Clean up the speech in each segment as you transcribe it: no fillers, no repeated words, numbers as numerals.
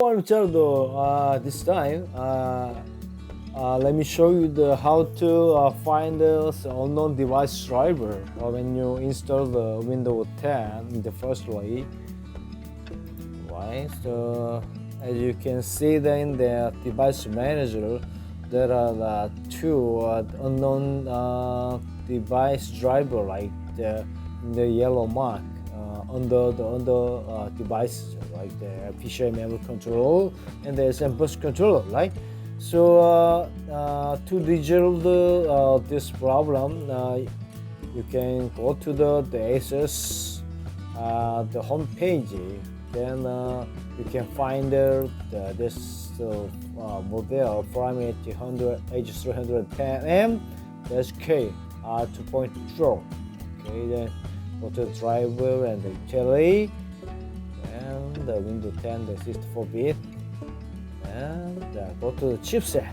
This time let me show you how to find the unknown device driver when you install the Windows 10 in the first way. Right, so as you can see in the device manager, there are two unknown device driver, like the yellow mark under the device, like the PCI memory controller and the SM bus controller, right? So to resolve this problem, you can go to the ASUS the home page. Then you can find this model from H310M K 2.0. Okay, then go to the driver and the utility, and the Windows 10, the 64-bit, and go to the chipset.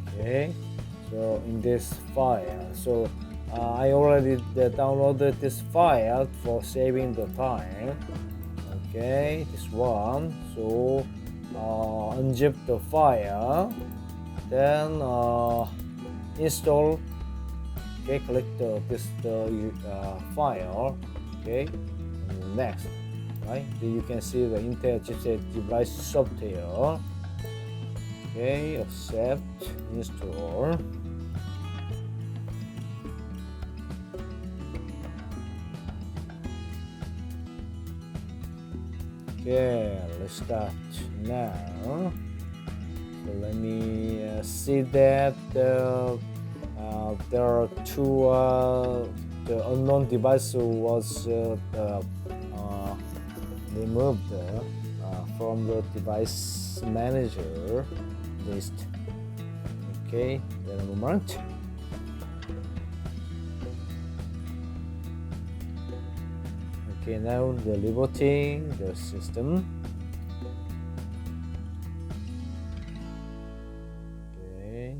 Okay, so in this file, so I already downloaded this file for saving the time. Okay, this one. So unzip the file, then install. Okay, click this file. Okay, and next, right? Then you can see the Intel chipset device software. Okay, accept, install. Okay, let's start now. So let me see that there are two the unknown device was removed from the device manager list. Okay, wait a moment. Okay, now the rebooting the system. Okay.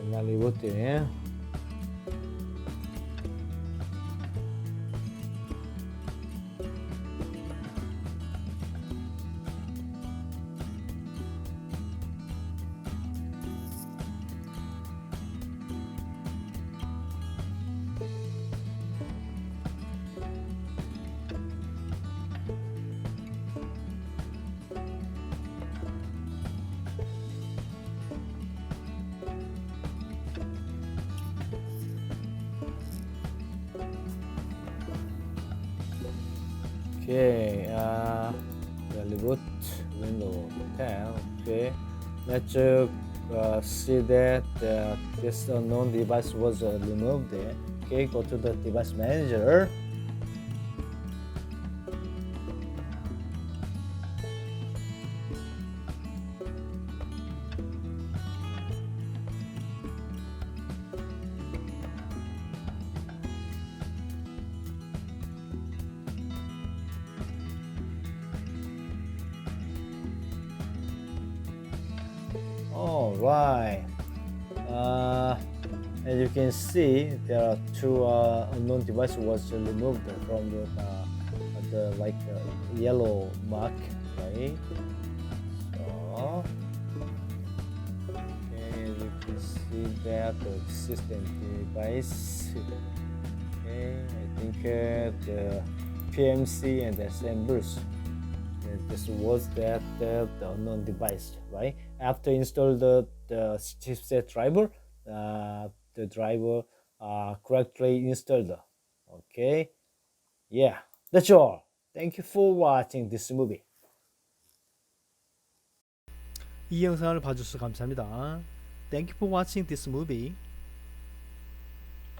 Now rebooting. Okay, the reboot Windows 10. Okay, let's see that this unknown device was removed. Okay, go to the device manager. All right. As you can see, there are two unknown devices was removed from the like yellow mark, right? So, okay, as you can see that the system device. Okay, I think the PMC and the assemblers. This was the unknown device, right? After install the chipset driver, the driver correctly installed. Okay, yeah, that's all. Thank you for watching this movie. 이 영상을 봐주셔서 감사합니다. Thank you for watching this movie.